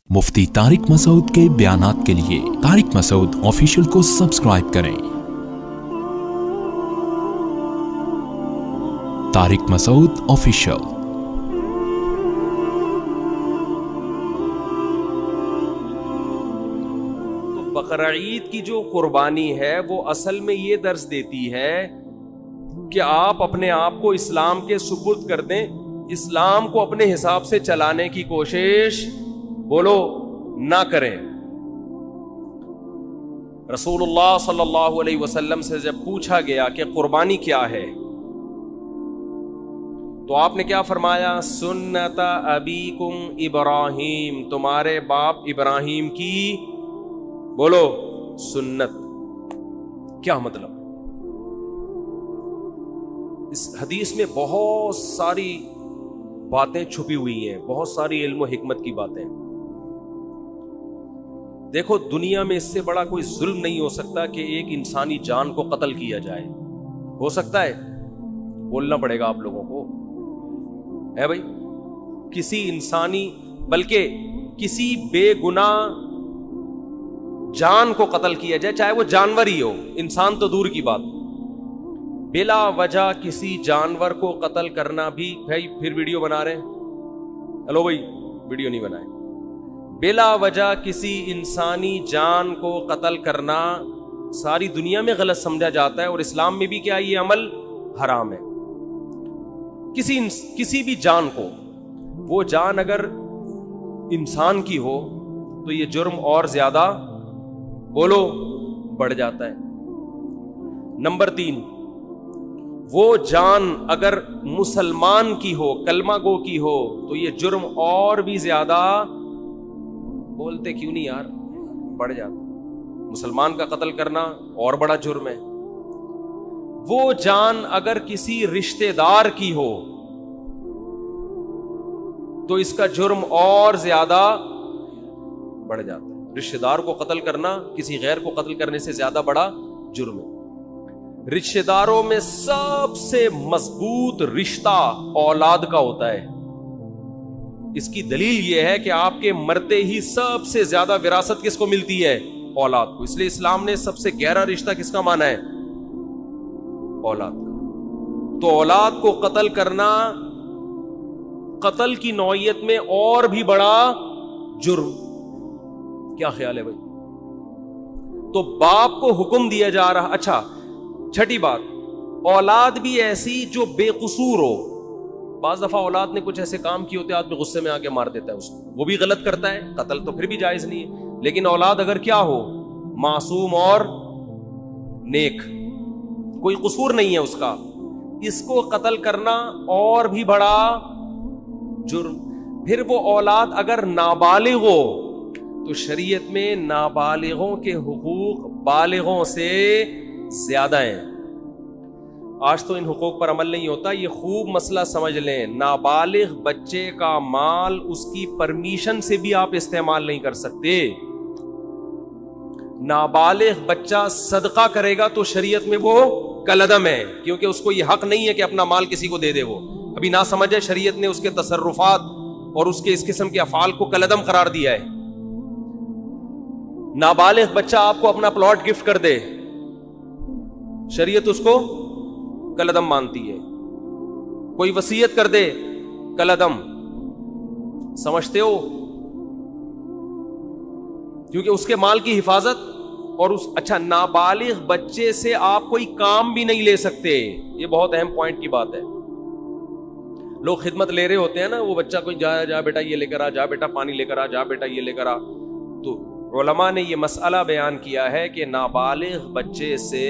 مفتی طارق مسعود کے بیانات کے لیے طارق مسعود آفیشیل کو سبسکرائب کریں۔ طارق مسعود آفیشیل۔ تو بقرعید کی جو قربانی ہے وہ اصل میں یہ درس دیتی ہے کہ آپ اپنے آپ کو اسلام کے سپرد کر دیں، اسلام کو اپنے حساب سے چلانے کی کوشش بولو نہ کریں۔ رسول اللہ صلی اللہ علیہ وسلم سے جب پوچھا گیا کہ قربانی کیا ہے تو آپ نے کیا فرمایا؟ سنت ابیکم ابراہیم، تمہارے باپ ابراہیم کی بولو سنت۔ کیا مطلب؟ اس حدیث میں بہت ساری باتیں چھپی ہوئی ہیں، بہت ساری علم و حکمت کی باتیں۔ دیکھو دنیا میں اس سے بڑا کوئی ظلم نہیں ہو سکتا کہ ایک انسانی جان کو قتل کیا جائے۔ ہو سکتا ہے؟ بولنا پڑے گا آپ لوگوں کو، ہے بھائی؟ کسی انسانی بلکہ کسی بے گناہ جان کو قتل کیا جائے، چاہے وہ جانور ہی ہو، انسان تو دور کی بات، بلا وجہ کسی جانور کو قتل کرنا بھی، بھائی پھر ویڈیو بنا رہے ہیں، ہلو بھائی ویڈیو نہیں بنائے، بلا وجہ کسی انسانی جان کو قتل کرنا ساری دنیا میں غلط سمجھا جاتا ہے، اور اسلام میں بھی کیا یہ عمل حرام ہے۔ کسی بھی جان کو، وہ جان اگر انسان کی ہو تو یہ جرم اور زیادہ بولو بڑھ جاتا ہے۔ نمبر 3، وہ جان اگر مسلمان کی ہو، کلمہ گو کی ہو، تو یہ جرم اور بھی زیادہ، بولتے کیوں نہیں یار، بڑھ جاتا۔ مسلمان کا قتل کرنا اور بڑا جرم ہے۔ وہ جان اگر کسی رشتہ دار کی ہو تو اس کا جرم اور زیادہ بڑھ جاتا ہے۔ رشتہ دار کو قتل کرنا کسی غیر کو قتل کرنے سے زیادہ بڑا جرم ہے۔ رشتہ داروں میں سب سے مضبوط رشتہ اولاد کا ہوتا ہے۔ اس کی دلیل یہ ہے کہ آپ کے مرتے ہی سب سے زیادہ وراثت کس کو ملتی ہے؟ اولاد کو۔ اس لیے اسلام نے سب سے گہرا رشتہ کس کا مانا ہے؟ اولاد کا۔ تو اولاد کو قتل کرنا قتل کی نوعیت میں اور بھی بڑا جرم۔ کیا خیال ہے بھائی؟ تو باپ کو حکم دیا جا رہا۔ اچھا، چھٹی بات، اولاد بھی ایسی جو بے قصور ہو۔ بعض دفعہ اولاد نے کچھ ایسے کام کیے ہوتے ہیں، آدمی غصے میں آ کے مار دیتا ہے اس کو، وہ بھی غلط کرتا ہے، قتل تو پھر بھی جائز نہیں ہے۔ لیکن اولاد اگر کیا ہو، معصوم اور نیک، کوئی قصور نہیں ہے اس کا، اس کو قتل کرنا اور بھی بڑا جرم۔ پھر وہ اولاد اگر نابالغ ہو تو شریعت میں نابالغوں کے حقوق بالغوں سے زیادہ ہیں۔ آج تو ان حقوق پر عمل نہیں ہوتا، یہ خوب مسئلہ سمجھ لیں۔ نابالغ بچے کا مال اس کی پرمیشن سے بھی آپ استعمال نہیں کر سکتے۔ نابالغ بچہ صدقہ کرے گا تو شریعت میں وہ کالعدم ہے، کیونکہ اس کو یہ حق نہیں ہے کہ اپنا مال کسی کو دے دے۔ وہ ابھی نہ سمجھے، شریعت نے اس کے تصرفات اور اس کے اس قسم کے افعال کو کالعدم قرار دیا ہے۔ نابالغ بچہ آپ کو اپنا پلاٹ گفٹ کر دے، شریعت اس کو کالعدم مانتی ہے۔ کوئی وصیت کر دے، کالعدم۔ سمجھتے ہو؟ کیونکہ اس کے مال کی حفاظت اور اس، اچھا، نابالغ بچے سے آپ کوئی کام بھی نہیں لے سکتے۔ یہ بہت اہم پوائنٹ کی بات ہے۔ لوگ خدمت لے رہے ہوتے ہیں نا، وہ بچہ کوئی جا بیٹا یہ لے کر آ، جا بیٹا پانی لے کر آ، جا بیٹا یہ لے کر آ۔ تو علماء نے یہ مسئلہ بیان کیا ہے کہ نابالغ بچے سے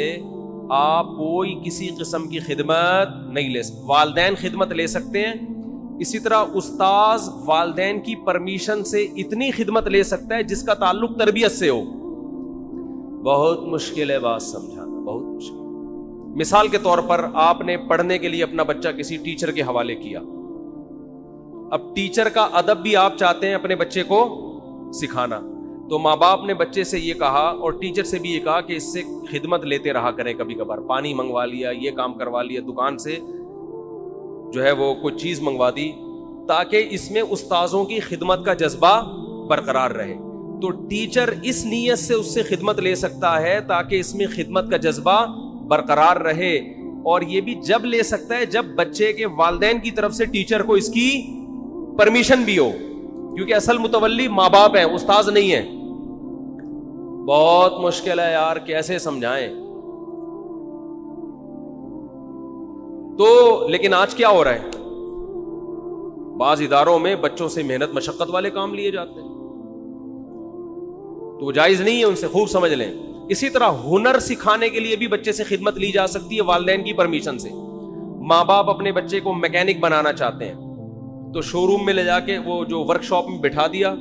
آپ کوئی کسی قسم کی خدمت نہیں لے سکتے۔ والدین خدمت لے سکتے ہیں، اسی طرح استاذ والدین کی پرمیشن سے اتنی خدمت لے سکتا ہے جس کا تعلق تربیت سے ہو۔ بہت مشکل ہے بات سمجھانا، بہت مشکل۔ مثال کے طور پر آپ نے پڑھنے کے لیے اپنا بچہ کسی ٹیچر کے حوالے کیا، اب ٹیچر کا ادب بھی آپ چاہتے ہیں اپنے بچے کو سکھانا، تو ماں باپ نے بچے سے یہ کہا اور ٹیچر سے بھی یہ کہا کہ اس سے خدمت لیتے رہا کریں، کبھی کبھار پانی منگوا لیا، یہ کام کروا لیا، دکان سے جو ہے وہ کوئی چیز منگوا دی، تاکہ اس میں استاذوں کی خدمت کا جذبہ برقرار رہے. تو ٹیچر اس نیت سے اس سے خدمت لے سکتا ہے تاکہ اس میں خدمت کا جذبہ برقرار رہے, اور یہ بھی جب لے سکتا ہے جب بچے کے والدین کی طرف سے ٹیچر کو اس کی پرمیشن بھی ہو, کیونکہ اصل متولی ماں باپ ہیں, استاذ نہیں ہے. بہت مشکل ہے یار, کیسے سمجھائیں. تو لیکن آج کیا ہو رہا ہے, بعض اداروں میں بچوں سے محنت مشقت والے کام لیے جاتے ہیں, تو جائز نہیں ہے, ان سے خوب سمجھ لیں. اسی طرح ہنر سکھانے کے لیے بھی بچے سے خدمت لی جا سکتی ہے والدین کی پرمیشن سے. ماں باپ اپنے بچے کو میکینک بنانا چاہتے ہیں تو شو روم میں لے جا کے وہ جو ورک شاپ میں بٹھا دیا,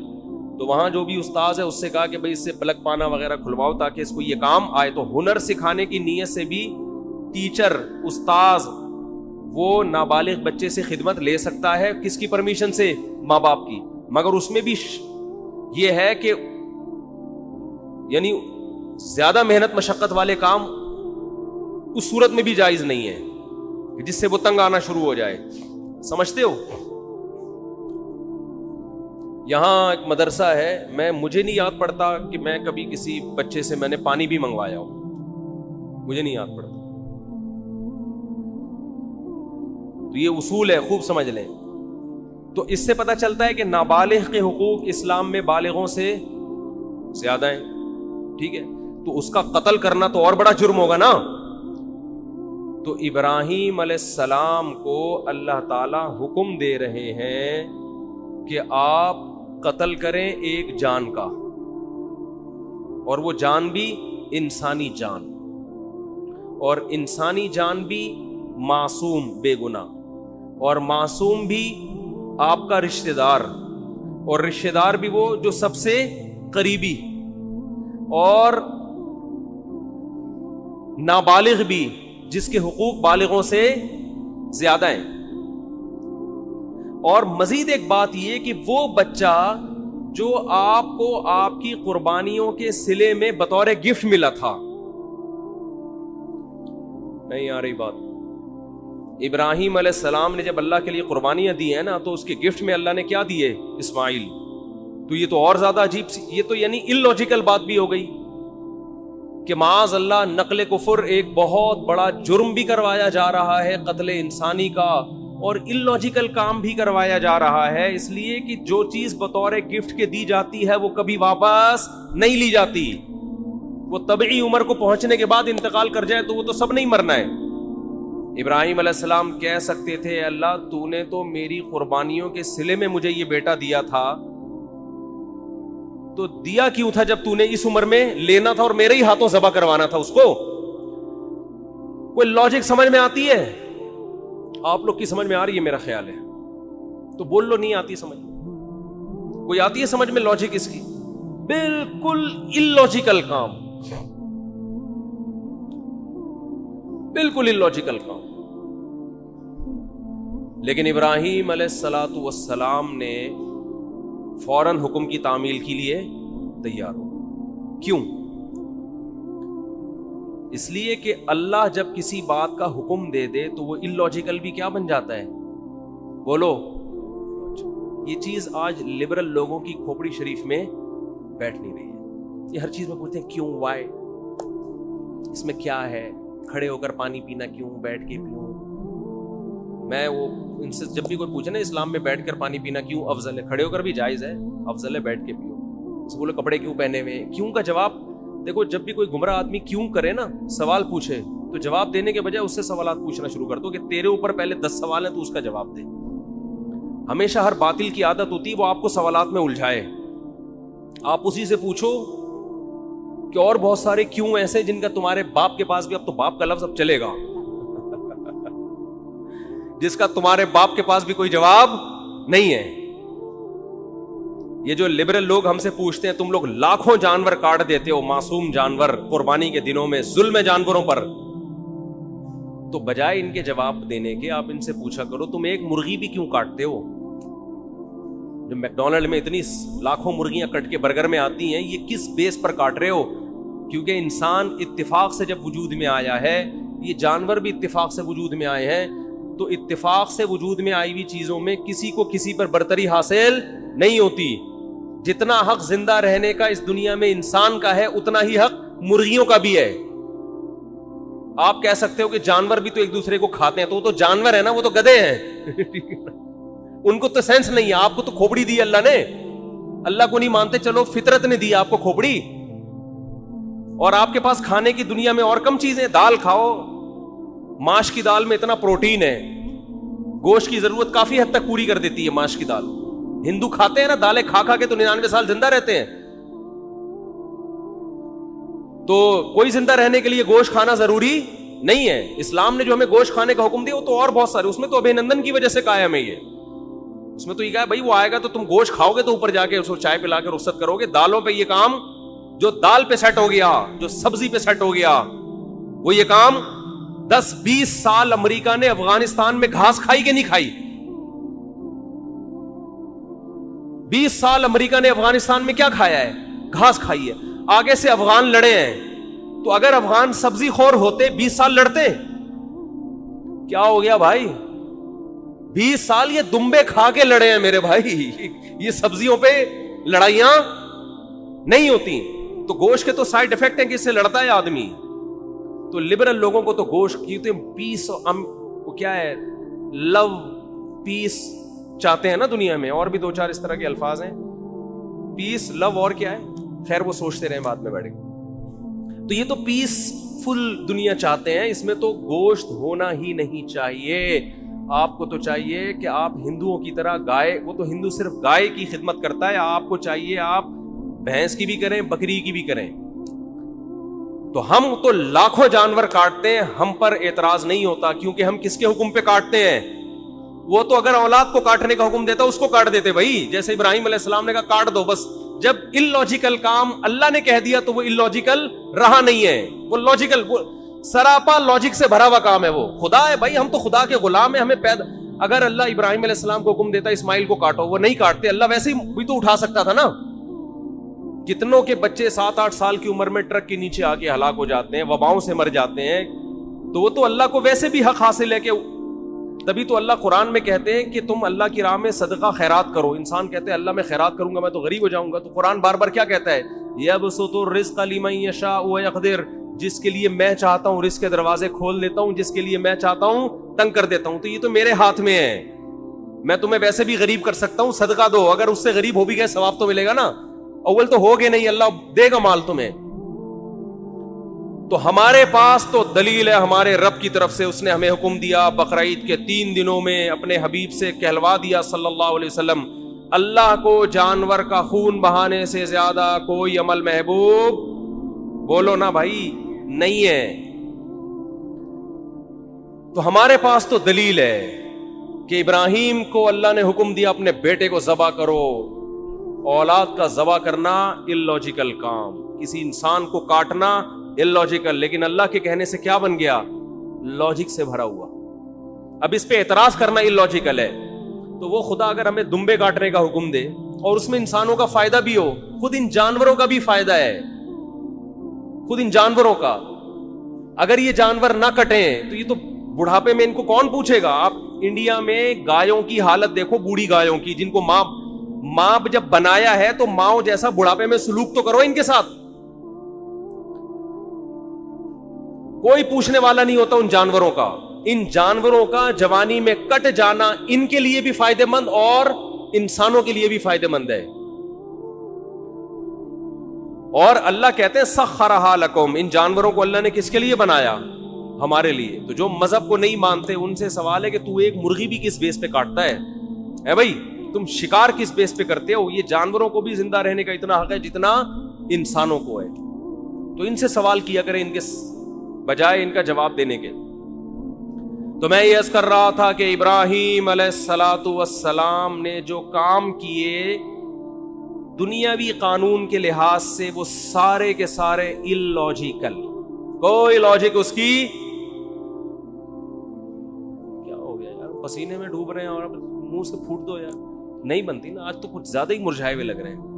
تو وہاں جو بھی استاذ ہے اس سے کہا کہ بھائی اس سے پلگ پانا وغیرہ کھلواؤ تاکہ اس کو یہ کام آئے. تو ہنر سکھانے کی نیت سے بھی ٹیچر, استاذ وہ نابالغ بچے سے خدمت لے سکتا ہے. کس کی پرمیشن سے؟ ماں باپ کی. مگر اس میں بھی یہ ہے کہ یعنی زیادہ محنت مشقت والے کام اس صورت میں بھی جائز نہیں ہے جس سے وہ تنگ آنا شروع ہو جائے. سمجھتے ہو؟ یہاں ایک مدرسہ ہے, مجھے نہیں یاد پڑتا کہ میں کبھی کسی بچے سے میں نے پانی بھی منگوایا ہو, مجھے نہیں یاد پڑتا. تو یہ اصول ہے, خوب سمجھ لیں. تو اس سے پتہ چلتا ہے کہ نابالغ کے حقوق اسلام میں بالغوں سے زیادہ ہیں. ٹھیک ہے, تو اس کا قتل کرنا تو اور بڑا جرم ہوگا نا. تو ابراہیم علیہ السلام کو اللہ تعالی حکم دے رہے ہیں کہ آپ قتل کریں ایک جان کا, اور وہ جان بھی انسانی جان, اور انسانی جان بھی معصوم بے گناہ, اور معصوم بھی آپ کا رشتہ دار, اور رشتہ دار بھی وہ جو سب سے قریبی, اور نابالغ بھی جس کے حقوق بالغوں سے زیادہ ہیں. اور مزید ایک بات یہ کہ وہ بچہ جو آپ کو آپ کی قربانیوں کے صلے میں بطور گفٹ ملا تھا, نہیں آ رہی بات, ابراہیم علیہ السلام نے جب اللہ کے لیے قربانیاں دی ہیں نا, تو اس کے گفٹ میں اللہ نے کیا دیے؟ اسماعیل. تو یہ تو اور زیادہ عجیب سی, یہ تو یعنی اللاجیکل بات بھی ہو گئی کہ معاذ اللہ نقل کفر ایک بہت بڑا جرم بھی کروایا جا رہا ہے, قتل انسانی کا, اور اللاجیکل کام بھی کروایا جا رہا ہے, اس لیے کہ جو چیز بطور گفٹ کے دی جاتی ہے وہ کبھی واپس نہیں لی جاتی. وہ طبعی عمر کو پہنچنے کے بعد انتقال کر جائے تو وہ تو سب نہیں مرنا ہے. ابراہیم علیہ السلام کہہ سکتے تھے اللہ تو نے تو میری قربانیوں کے صلے میں مجھے یہ بیٹا دیا تھا, تو دیا کیوں تھا جب تو نے اس عمر میں لینا تھا اور میرے ہی ہاتھوں ذبح کروانا تھا اس کو؟ کوئی لاجک سمجھ میں آتی ہے؟ آپ لوگ کی سمجھ میں آ رہی ہے میرا خیال ہے, تو بول لو نہیں آتی سمجھ. کوئی آتی ہے سمجھ میں لاجک اس کی؟ بالکل اللاجیکل کام, بالکل اللاجیکل کام. لیکن ابراہیم علیہ الصلوۃ والسلام نے فوراً حکم کی تعمیل کے لیے تیار ہو. کیوں؟ اس لیے کہ اللہ جب کسی بات کا حکم دے دے تو وہ اللاجیکل بھی کیا بن جاتا ہے؟ بولو. یہ چیز آج لبرل لوگوں کی کھوپڑی شریف میں بیٹھ نہیں رہی ہے. یہ ہر چیز میں پوچھتے ہیں کیوں, وائی, اس میں کیا ہے, کھڑے ہو کر پانی پینا کیوں, بیٹھ کے پیوں. میں وہ ان سے جب بھی کوئی پوچھے نا اسلام میں بیٹھ کر پانی پینا کیوں افضل ہے, کھڑے ہو کر بھی جائز ہے, افضل ہے بیٹھ کے پیو. سے بولے کپڑے کیوں پہنے ہوئے, کیوں کا جواب دیکھو. جب بھی کوئی گمراہ آدمی کیوں کرے نا, سوال پوچھے, تو جواب دینے کے بجائے اس سے سوالات پوچھنا شروع کر دو کہ تیرے اوپر پہلے 10 سوال ہیں تو اس کا جواب دے. ہمیشہ ہر باطل کی عادت ہوتی ہے وہ آپ کو سوالات میں الجھائے. آپ اسی سے پوچھو کہ اور بہت سارے کیوں ایسے جن کا تمہارے باپ کے پاس بھی, اب تو باپ کا لفظ اب چلے گا, جس کا تمہارے باپ کے پاس بھی کوئی جواب نہیں ہے. یہ جو لبرل لوگ ہم سے پوچھتے ہیں تم لوگ لاکھوں جانور کاٹ دیتے ہو, معصوم جانور, قربانی کے دنوں میں ظلم ہے جانوروں پر, تو بجائے ان کے جواب دینے کے آپ ان سے پوچھا کرو تم ایک مرغی بھی کیوں کاٹتے ہو؟ جو میکڈونلڈ میں اتنی لاکھوں مرغیاں کٹ کے برگر میں آتی ہیں, یہ کس بیس پر کاٹ رہے ہو؟ کیونکہ انسان اتفاق سے جب وجود میں آیا ہے, یہ جانور بھی اتفاق سے وجود میں آئے ہیں, تو اتفاق سے وجود میں آئی ہوئی چیزوں میں کسی کو کسی پر برتری حاصل نہیں ہوتی. جتنا حق زندہ رہنے کا اس دنیا میں انسان کا ہے اتنا ہی حق مرغیوں کا بھی ہے. آپ کہہ سکتے ہو کہ جانور بھی تو ایک دوسرے کو کھاتے ہیں, تو وہ تو جانور ہے نا, وہ تو گدھے ہیں. ان کو تو سینس نہیں ہے, آپ کو تو کھوپڑی دی اللہ نے. اللہ کو نہیں مانتے, چلو فطرت نے دی آپ کو کھوپڑی, اور آپ کے پاس کھانے کی دنیا میں اور کم چیزیں. دال کھاؤ, ماش کی دال میں اتنا پروٹین ہے, گوشت کی ضرورت کافی حد تک پوری کر دیتی ہے ماش کی دال. ہندو کھاتے ہیں نا دالیں, کھا کھا کے تو 99 سال زندہ رہتے ہیں. تو کوئی زندہ رہنے کے لیے گوشت کھانا ضروری نہیں ہے. اسلام نے جو ہمیں گوشت کھانے کا حکم دیا وہ تو اور بہت سارے, اس میں تو ابھینندن کی وجہ سے قائم ہے. یہ اس میں تو یہ کہا بھائی وہ آئے گا تو تم گوشت کھاؤ گے تو اوپر جا کے اس کو چائے پلا کے رخصت کرو گے. دالوں پہ یہ کام, جو دال پہ سیٹ ہو گیا, جو سبزی پہ سیٹ ہو گیا, وہ یہ کام 10-20 سال امریکہ نے افغانستان میں گھاس کھائی کہ نہیں کھائی؟ 20 سال امریکہ نے افغانستان میں کیا کھایا ہے؟ گھاس کھائی ہے. آگے سے افغان لڑے ہیں, تو اگر افغان سبزی خور ہوتے 20 سال لڑتے؟ کیا ہو گیا بھائی؟ 20 سال یہ دمبے کھا کے لڑے ہیں میرے بھائی. یہ سبزیوں پہ لڑائیاں نہیں ہوتی. تو گوشت کے تو سائیڈ افیکٹ ہیں کہ اس سے لڑتا ہے آدمی. تو لبرل لوگوں کو تو گوشت کی پیس, وہ کیا ہے, لو پیس چاہتے ہیں نا دنیا میں, اور بھی 2-4 اس طرح کے الفاظ ہیں, پیس, لو, اور کیا ہے, خیر وہ سوچتے رہیں بعد میں بیٹھے. تو یہ تو پیس فل دنیا چاہتے ہیں, اس میں تو گوشت ہونا ہی نہیں چاہیے. آپ کو تو چاہیے کہ آپ ہندوؤں کی طرح گائے, وہ تو ہندو صرف گائے کی خدمت کرتا ہے, آپ کو چاہیے آپ بھینس کی بھی کریں, بکری کی بھی کریں. تو ہم تو لاکھوں جانور کاٹتے ہیں, ہم پر اعتراض نہیں ہوتا, کیونکہ ہم کس کے حکم پہ کاٹتے ہیں؟ وہ تو اگر اولاد کو کاٹنے کا حکم دیتا اس کو کاٹ دیتے بھائی, جیسے ابراہیم علیہ السلام نے کہا کاٹ دو بس. جب illogical کام اللہ نے کہہ دیا تو وہ illogical رہا نہیں ہے, وہ لاجیکل, وہ سراپا لاجک سے بھرا ہوا کام ہے. وہ خدا ہے بھائی, ہم تو خدا کے غلام ہیں, ہمیں پیدا. اگر اللہ ابراہیم علیہ السلام کو حکم دیتا اسماعیل کو کاٹو, وہ نہیں کاٹتے. اللہ ویسے ہی بھی تو اٹھا سکتا تھا نا. کتنوں کے بچے 7-8 سال کی عمر میں ٹرک کے نیچے آ کے ہلاک ہو جاتے ہیں, وباؤں سے مر جاتے ہیں. تو وہ تو اللہ کو ویسے بھی حق حاصل ہے کہ, تبھی تو اللہ قرآن میں کہتے ہیں کہ تم اللہ کی راہ میں صدقہ خیرات کرو. انسان کہتے ہیں اللہ میں خیرات کروں گا میں تو غریب ہو جاؤں گا. تو قرآن بار بار کیا کہتا ہے؟ یبسط الرزق لمن یشاء ویقدر, جس کے لیے میں چاہتا ہوں رزق کے دروازے کھول دیتا ہوں, جس کے لیے میں چاہتا ہوں تنگ کر دیتا ہوں. تو یہ تو میرے ہاتھ میں ہے, میں تمہیں ویسے بھی غریب کر سکتا ہوں, صدقہ دو. اگر اس سے غریب ہو بھی گئے ثواب تو ملے گا نا. اول تو ہوگے نہیں, اللہ دے گا مال تمہیں. تو ہمارے پاس تو دلیل ہے ہمارے رب کی طرف سے, اس نے ہمیں حکم دیا بقرعید کے 3 دنوں میں اپنے حبیب سے کہلوا دیا صلی اللہ علیہ وسلم, اللہ کو جانور کا خون بہانے سے زیادہ کوئی عمل محبوب, بولو نا بھائی, نہیں ہے. تو ہمارے پاس تو دلیل ہے کہ ابراہیم کو اللہ نے حکم دیا اپنے بیٹے کو ذبح کرو. اولاد کا ذبح کرنا illogical کام, کسی انسان کو کاٹنا illogical, لیکن اللہ کے کہنے سے کیا بن گیا؟ لاجک سے بھرا ہوا. اب اس پہ اعتراض کرنا illogical ہے. تو وہ خدا اگر ہمیں دمبے کاٹنے کا حکم دے اور اس میں انسانوں کا فائدہ بھی ہو, خود ان جانوروں کا بھی فائدہ ہے, خود ان جانوروں کا. اگر یہ جانور نہ کٹیں تو یہ تو بڑھاپے میں ان کو کون پوچھے گا؟ آپ انڈیا میں گایوں کی حالت دیکھو, بوڑھی گایوں کی, جن کو ماں جب بنایا ہے تو ماں جیسا بڑھاپے میں سلوک تو کرو ان کے ساتھ. کوئی پوچھنے والا نہیں ہوتا ان جانوروں کا. ان جانوروں کا جوانی میں کٹ جانا ان کے لیے بھی فائدہ مند اور انسانوں کے لیے بھی فائدہ مند ہے. اور اللہ کہتے ہیں سخرھا لکم, ان جانوروں کو اللہ نے کس کے لیے بنایا؟ ہمارے لیے. تو جو مذہب کو نہیں مانتے ان سے سوال ہے کہ تو ایک مرغی بھی کس بیس پہ کاٹتا ہے؟ اے بھائی تم شکار کس بیس پہ کرتے ہو؟ یہ جانوروں کو بھی زندہ رہنے کا اتنا حق ہے جتنا انسانوں کو ہے. تو ان سے سوال کیا کریں ان کے بجائے ان کا جواب دینے کے. تو میں یہ عرض کر رہا تھا کہ ابراہیم علیہ السلام نے جو کام کیے دنیاوی قانون کے لحاظ سے وہ سارے کے سارے illogical, کوئی لاجک اس کی. کیا ہو گیا یار, پسینے میں ڈوب رہے ہیں اور منہ سے پھوٹ دو یار, نہیں بنتی نا. آج تو کچھ زیادہ ہی مرجھائے ہوئے لگ رہے ہیں.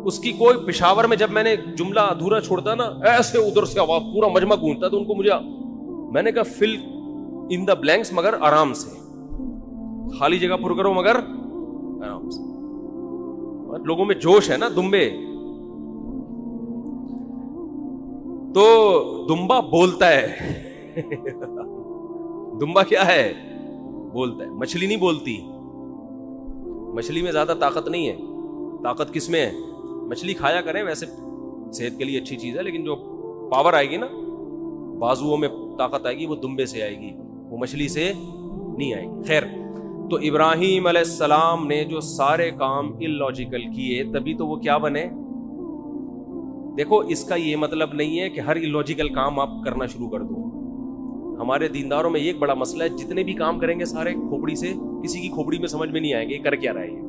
اس کی کوئی, پشاور میں جب میں نے جملہ ادھورا چھوڑتا نا, ایسے ادھر سے آواز پورا مجمع گونجتا, تو ان کو میں نے کہا فل ان دا بلینکس, مگر آرام سے, خالی جگہ پر کرو مگر آرام سے. لوگوں میں جوش ہے نا، دمبے. تو دمبا بولتا ہے. دمبا کیا ہے؟ بولتا ہے. مچھلی نہیں بولتی. مچھلی میں زیادہ طاقت نہیں ہے. طاقت کس میں ہے؟ مچھلی کھایا کریں، ویسے صحت کے لیے اچھی چیز ہے، لیکن جو پاور آئے گی نا، بازوؤں میں طاقت آئے گی، وہ دمبے سے آئے گی، وہ مچھلی سے نہیں آئے گی. خیر، تو ابراہیم علیہ السلام نے جو سارے کام اللاجیکل کیے، تبھی تو وہ کیا بنے. دیکھو، اس کا یہ مطلب نہیں ہے کہ ہر اللاجیکل کام آپ کرنا شروع کر دو. ہمارے دینداروں میں یہ ایک بڑا مسئلہ ہے، جتنے بھی کام کریں گے سارے کھوپڑی سے، کسی کی کھوپڑی میں سمجھ میں نہیں آئیں گے یہ کر کیا رہے ہیں.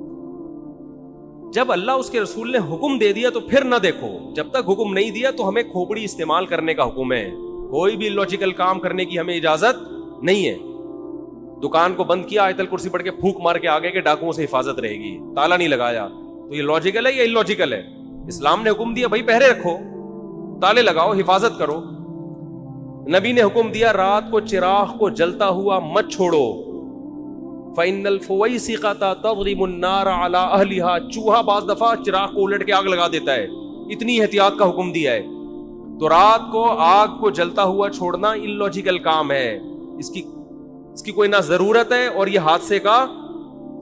جب اللہ اس کے رسول نے حکم دے دیا تو پھر نہ دیکھو. جب تک حکم نہیں دیا تو ہمیں کھوپڑی استعمال کرنے کا حکم ہے. کوئی بھی لاجیکل کام کرنے کی ہمیں اجازت نہیں ہے. دکان کو بند کیا، آیت الکرسی پڑھ کے پھونک مار کے آگے کے ڈاکوؤں سے حفاظت رہے گی، تالا نہیں لگایا، تو یہ لاجیکل ہے یا اللاجیکل ہے؟ اسلام نے حکم دیا بھائی پہرے رکھو، تالے لگاؤ، حفاظت کرو. نبی نے حکم دیا رات کو چراغ کو جلتا ہوا مت چھوڑو. فَإِنَّ الْفُوَيْسِقَةَ تَضْرِبُ النَّارَ عَلَىٰ أَهْلِهَا. چوہا بعض دفعہ چراغ کو الٹ کے آگ لگا دیتا ہے. اتنی احتیاط کا حکم دیا ہے. تو رات کو آگ کو جلتا ہوا چھوڑنا اللاجیکل کام ہے. اس کی کوئی نہ ضرورت ہے اور یہ حادثے کا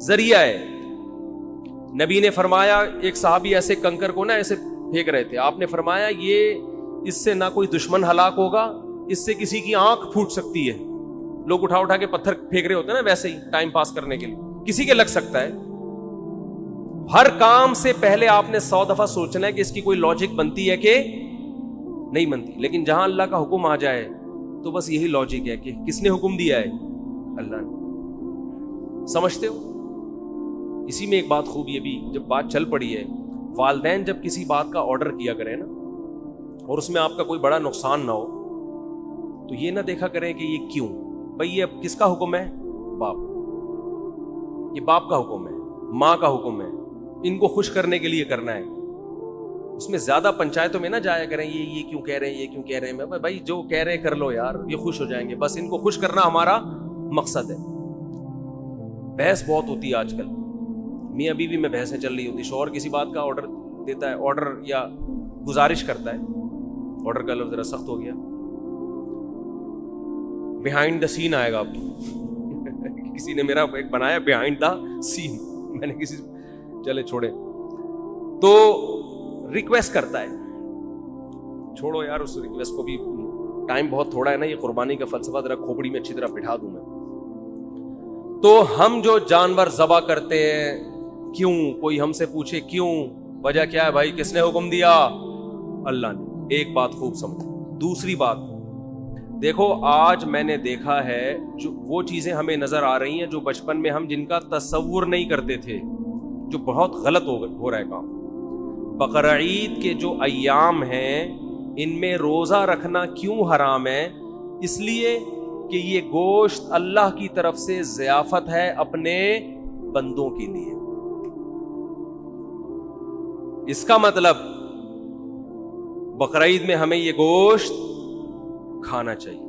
ذریعہ ہے. نبی نے فرمایا، ایک صحابی ایسے کنکر کو نا ایسے پھینک رہے تھے، آپ نے فرمایا یہ اس سے نہ کوئی دشمن ہلاک ہوگا، اس سے کسی کی آنکھ پھوٹ سکتی ہے. لوگ اٹھا اٹھا کے پتھر پھینک رہے ہوتے ہیں نا، ویسے ہی ٹائم پاس کرنے کے لیے کسی کے لگ سکتا ہے. ہر کام سے پہلے آپ نے 100 دفعہ سوچنا ہے کہ اس کی کوئی لاجک بنتی ہے کہ نہیں بنتی. لیکن جہاں اللہ کا حکم آ جائے تو بس یہی لاجک ہے کہ کس نے حکم دیا ہے؟ اللہ نے. سمجھتے ہو؟ اسی میں ایک بات خوبی ہے، بھی جب بات چل پڑی ہے، والدین جب کسی بات کا آرڈر کیا کریں نا اور اس میں آپ کا کوئی بڑا نقصان نہ ہو، تو یہ نہ دیکھا کریں کہ یہ کیوں. بھئی یہ اب کس کا حکم ہے؟ باپ. یہ باپ کا حکم ہے، ماں کا حکم ہے، ان کو خوش کرنے کے لیے کرنا ہے. اس میں زیادہ پنچایتوں میں نہ جایا کریں یہ کیوں کہہ رہے ہیں، یہ کیوں کہہ رہے ہیں. بھائی جو کہہ رہے ہیں کر لو یار، یہ خوش ہو جائیں گے، بس ان کو خوش کرنا ہمارا مقصد ہے. بحث بہت ہوتی ہے آج کل، میاں بیوی میں بحثیں چل رہی ہوتی. شوہر کسی بات کا آرڈر دیتا ہے، آرڈر یا گزارش کرتا ہے، آرڈر کا لفظ ذرا سخت ہو گیا، بیہائنڈ دا سین آئے گا. اب کسی نے میرا ایک بنایا بیہائنڈ دا سین، میں نے کسی چلے چھوڑے، تو ریکویسٹ کرتا ہے. چھوڑو یار اس ریکویسٹ کو بھی، ٹائم بہت تھوڑا ہے نا. یہ قربانی کا فلسفہ ذرا کھوپڑی میں اچھی طرح بٹھا دوں میں. تو ہم جو جانور ذبح کرتے ہیں، کیوں؟ کوئی ہم سے پوچھے کیوں، وجہ کیا ہے؟ بھائی کس نے حکم دیا؟ اللہ نے. ایک بات خوب سمجھو. دوسری بات دیکھو، آج میں نے دیکھا ہے جو وہ چیزیں ہمیں نظر آ رہی ہیں جو بچپن میں ہم جن کا تصور نہیں کرتے تھے، جو بہت غلط ہو رہا ہے کام. بقرعید کے جو ایام ہیں ان میں روزہ رکھنا کیوں حرام ہے؟ اس لیے کہ یہ گوشت اللہ کی طرف سے ضیافت ہے اپنے بندوں کے لیے. اس کا مطلب بقرعید میں ہمیں یہ گوشت کھانا چاہیے.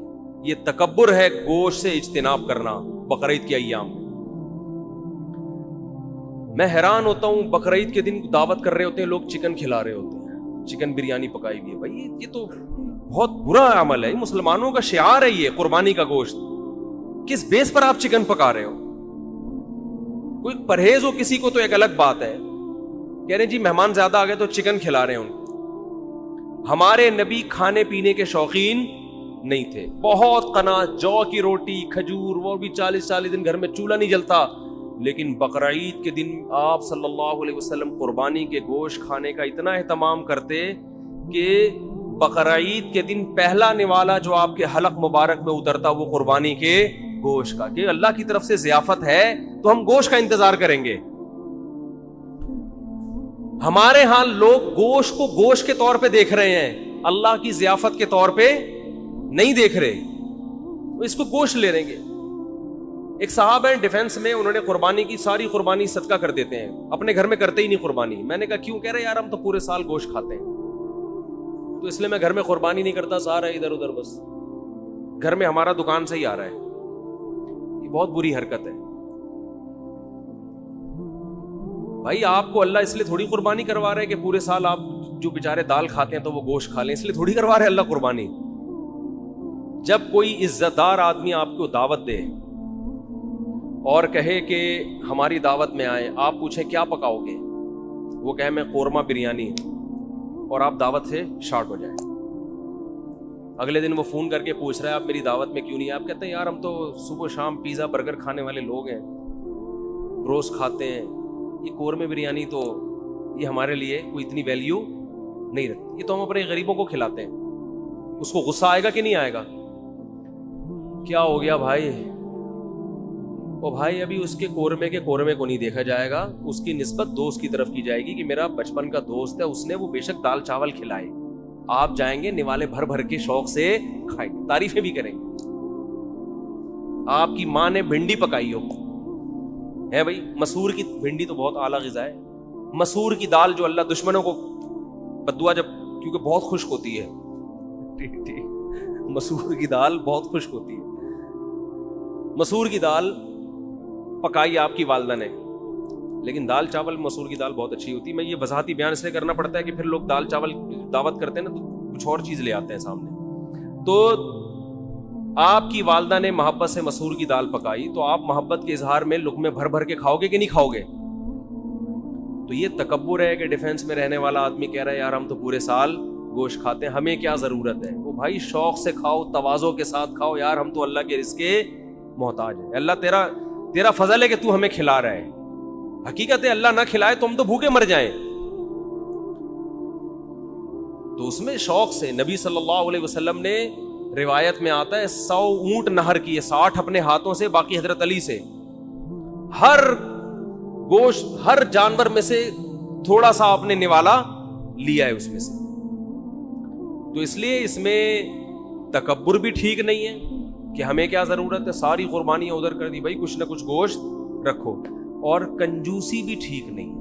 یہ تکبر ہے گوشت سے اجتناب کرنا بقرعید کے ایام میں. میں حیران ہوتا ہوں، بقرعید کے دن دعوت کر رہے ہوتے ہیں لوگ، چکن کھلا رہے ہوتے ہیں، چکن بریانی پکائی ہوئی ہے. بھائی یہ تو بہت برا عمل ہے. مسلمانوں کا شعار ہے یہ قربانی کا گوشت. کس بیس پر آپ چکن پکا رہے ہو؟ کوئی پرہیز ہو کسی کو تو ایک الگ بات ہے. کہہ رہے ہیں جی مہمان زیادہ آ گئے تو چکن کھلا رہے ہیں ان کو. ہمارے نبی کھانے پینے کے شوقین نہیں تھے. بہت قناعت، جو کی روٹی، کھجور، وہ بھی 40 دن گھر میں چولہا نہیں جلتا. لیکن بقرعید کے دن آپ صلی اللہ علیہ وسلم قربانی کے گوشت کھانے کا اتنا اہتمام کرتے کہ بقرعید کے دن پہلا نوالا جو آپ کے حلق مبارک میں اترتا وہ قربانی کے گوشت کا، کہ اللہ کی طرف سے ضیافت ہے تو ہم گوشت کا انتظار کریں گے. ہمارے ہاں لوگ گوشت کو گوشت کے طور پہ دیکھ رہے ہیں، اللہ کی ضیافت کے طور پہ نہیں دیکھ رہے. اس کو گوشت لے رہیں گے. ایک صاحب ہیں ڈیفنس میں، انہوں نے قربانی کی ساری قربانی صدقہ کر دیتے ہیں، اپنے گھر میں کرتے ہی نہیں قربانی. میں نے کہا کیوں؟ کہہ رہے یار ہم تو پورے سال گوشت کھاتے ہیں تو اس لیے میں گھر میں قربانی نہیں کرتا، سارا ادھر ادھر بس گھر میں ہمارا دکان سے ہی آ رہا ہے. یہ بہت بری حرکت ہے بھائی آپ کو اللہ اس لیے تھوڑی قربانی کروا رہے کہ پورے سال آپ جو بیچارے دال کھاتے ہیں تو وہ گوشت کھا لیں، اس لیے تھوڑی کروا رہے اللہ قربانی. جب کوئی عزت دار آدمی آپ کو دعوت دے اور کہے کہ ہماری دعوت میں آئے، آپ پوچھیں کیا پکاؤ گے، وہ کہے میں قورمہ بریانی، اور آپ دعوت سے شارٹ ہو جائیں. اگلے دن وہ فون کر کے پوچھ رہا ہے آپ میری دعوت میں کیوں نہیں؟ آپ کہتے ہیں یار ہم تو صبح شام پیزا برگر کھانے والے لوگ ہیں، روز کھاتے ہیں، یہ قورمے بریانی تو یہ ہمارے لیے کوئی اتنی ویلیو نہیں رکھتی، یہ تو ہم اپنے غریبوں کو کھلاتے ہیں. اس کو غصہ آئے گا کہ نہیں آئے گا؟ کیا ہو گیا بھائی؟ او بھائی ابھی اس کے قورمے کو نہیں دیکھا جائے گا، اس کی نسبت دوست کی طرف کی جائے گی کہ میرا بچپن کا دوست ہے، اس نے وہ بے شک دال چاول کھلائے. آپ جائیں گے نوالے بھر بھر کے شوق سے کھائیں گے، تعریفیں بھی کریں گے. آپ کی ماں نے بھنڈی پکائی ہو ہے بھائی، مسور کی بھنڈی تو بہت اعلیٰ غذا ہے. مسور کی دال جو اللہ دشمنوں کو بدعا، جب کیونکہ بہت خشک ہوتی ہے، مسور کی دال بہت خشک ہوتی ہے. مسور کی دال پکائی آپ کی والدہ نے، لیکن دال چاول مسور کی دال بہت اچھی ہوتی ہے. میں یہ وضاحتی بیان اس لیے کرنا پڑتا ہے کہ پھر لوگ دال چاول دعوت کرتے ہیں نا تو کچھ اور چیز لے آتے ہیں سامنے. تو آپ کی والدہ نے محبت سے مسور کی دال پکائی تو آپ محبت کے اظہار میں لقمے بھر بھر کے کھاؤ گے کہ نہیں کھاؤ گے؟ تو یہ تکبر ہے کہ ڈیفینس میں رہنے والا آدمی کہہ رہا ہے یار ہم تو پورے سال گوشت کھاتے ہیں، ہمیں کیا ضرورت ہے. وہ بھائی شوق سے کھاؤ، تواضع کے ساتھ کھاؤ. یار ہم تو اللہ کے رزق کے محتاج ہیں، اللہ تیرا فضل ہے کہ تو ہمیں کھلا رہا ہے. حقیقت ہے اللہ نہ کھلائے تو ہم تو بھوکے مر جائیں. تو اس میں شوق سے نبی صلی اللہ علیہ وسلم نے، روایت میں آتا ہے 100 اونٹ نہر کیے، 60 اپنے ہاتھوں سے، باقی حضرت علی سے. ہر گوشت، ہر جانور میں سے تھوڑا سا آپ نے نوالا لیا ہے اس میں سے. تو اس لیے اس میں تکبر بھی ٹھیک نہیں ہے کہ ہمیں کیا ضرورت ہے، ساری قربانیاں ادھر کر دی، بھائی کچھ نہ کچھ گوشت رکھو. اور کنجوسی بھی ٹھیک نہیں.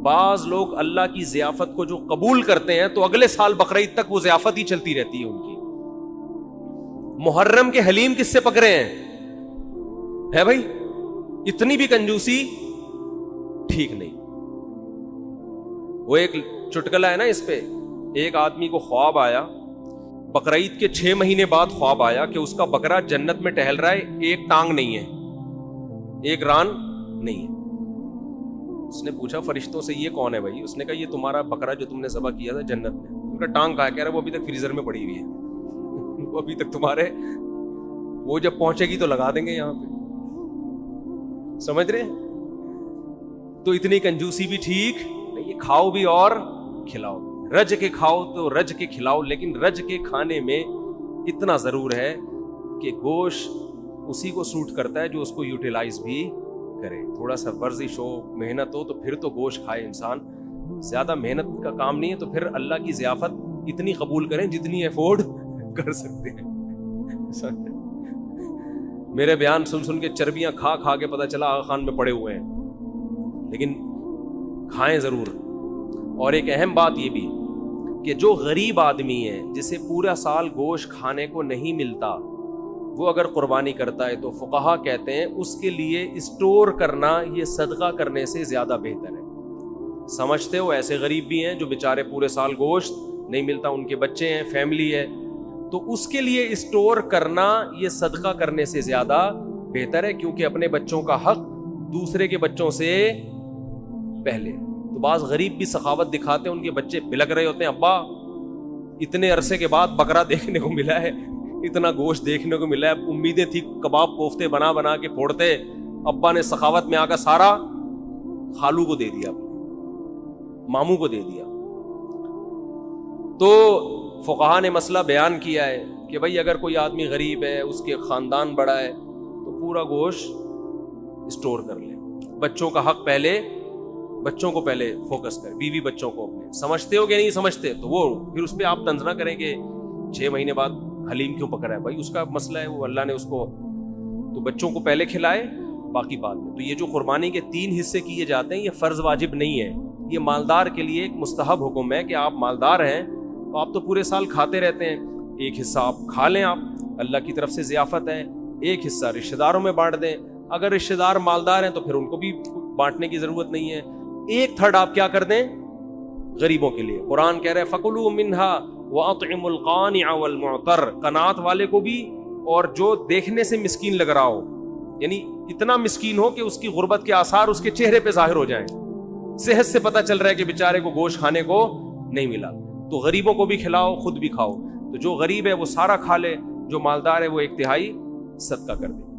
بعض لوگ اللہ کی ضیافت کو جو قبول کرتے ہیں تو اگلے سال بقرعید تک وہ ضیافت ہی چلتی رہتی ہے ان کی. محرم کے حلیم کس سے پکڑے ہیں؟ ہے بھائی اتنی بھی کنجوسی ٹھیک نہیں. وہ ایک چٹکلا ہے نا اس پہ، ایک آدمی کو خواب آیا، بقرعید کے 6 مہینے بعد خواب آیا کہ اس کا بکرا جنت میں ٹہل رہا ہے، ایک ٹانگ نہیں ہے، ایک ران نہیں ہے. اس نے پوچھا فرشتوں سے یہ کون ہے بھائی؟ اس نے کہا یہ تمہارا بکرا جو تم نے ذبح کیا تھا جنت میں. ان کا ٹانگ کہا، کہہ رہا وہ ابھی تک فریزر میں پڑی ہوئی ہے، وہ ابھی تک تمہارے، وہ جب پہنچے گی تو لگا دیں گے یہاں پہ. سمجھ رہے؟ تو اتنی کنجوسی بھی ٹھیک نہیں. کھاؤ بھی اور کھلاؤ، رج کے کھاؤ تو رج کے کھلاؤ، لیکن رج کے کھانے میں اتنا ضرور ہے کہ گوشت اسی کو سوٹ کرتا ہے جو اس کو یوٹیلائز بھی کرے. تھوڑا سا ورزش ہو، محنت ہو تو پھر تو گوشت کھائے انسان. زیادہ محنت کا کام نہیں ہے تو پھر اللہ کی ضیافت اتنی قبول کریں جتنی افورڈ کر سکتے ہیں. میرے بیان سن سن کے چربیاں کھا کھا کے پتہ چلا آغا خان میں پڑے ہوئے ہیں، لیکن کھائیں ضرور. اور ایک اہم بات یہ بھی کہ جو غریب آدمی ہے جسے پورا سال گوشت کھانے کو نہیں ملتا، وہ اگر قربانی کرتا ہے تو فقہا کہتے ہیں اس کے لیے اسٹور کرنا یہ صدقہ کرنے سے زیادہ بہتر ہے. سمجھتے ہو ایسے غریب بھی ہیں جو بیچارے پورے سال گوشت نہیں ملتا، ان کے بچے ہیں، فیملی ہے، تو اس کے لیے اسٹور کرنا یہ صدقہ کرنے سے زیادہ بہتر ہے، کیونکہ اپنے بچوں کا حق دوسرے کے بچوں سے پہلے. تو بعض غریب بھی سخاوت دکھاتے ہیں، ان کے بچے بلک رہے ہوتے ہیں، ابا اتنے عرصے کے بعد بکرا دیکھنے کو ملا ہے، اتنا گوشت دیکھنے کو ملا ہے، امیدیں تھی کباب کوفتے بنا بنا کے پھوڑتے، ابا نے سخاوت میں آ کر سارا خالو کو دے دیا، ماموں کو دے دیا. تو فقہا نے مسئلہ بیان کیا ہے کہ بھائی اگر کوئی آدمی غریب ہے، اس کے خاندان بڑا ہے، تو پورا گوشت اسٹور کر لے. بچوں کا حق پہلے، بچوں کو پہلے فوکس کرے، بیوی بچوں کو اپنے. سمجھتے ہو کہ نہیں سمجھتے تو وہ پھر اس پہ آپ طنز نہ کریں کہ 6 مہینے بعد حلیم کیوں پکڑا ہے. بھائی اس کا مسئلہ ہے، وہ اللہ نے اس کو، تو بچوں کو پہلے کھلائے باقی بعد میں. تو یہ جو قربانی کے 3 حصے کیے جاتے ہیں یہ فرض واجب نہیں ہے، یہ مالدار کے لیے ایک مستحب حکم ہے کہ آپ مالدار ہیں تو آپ تو پورے سال کھاتے رہتے ہیں، ایک حصہ آپ کھا لیں، آپ اللہ کی طرف سے ضیافت ہے، ایک حصہ رشتہ داروں میں بانٹ دیں. اگر رشتہ دار مالدار ہیں تو پھر ان کو بھی بانٹنے کی ضرورت نہیں ہے. ایک تھرڈ آپ کیا کر دیں غریبوں کے لیے. قرآن کہہ رہے ہیں فَكُلُوا مِنْهَا وَأَطْعِمُوا الْقَانِعَ وَالْمُعْتَرَّ, قناعت والے کو بھی اور جو دیکھنے سے مسکین لگ رہا ہو, یعنی اتنا مسکین ہو کہ اس کی غربت کے آثار اس کے چہرے پہ ظاہر ہو جائیں, صحت سے پتہ چل رہا ہے کہ بیچارے کو گوشت کھانے کو نہیں ملا. تو غریبوں کو بھی کھلاؤ, خود بھی کھاؤ. تو جو غریب ہے وہ سارا کھا لے, جو مالدار ہے وہ ایک تہائی صدقہ کر دے.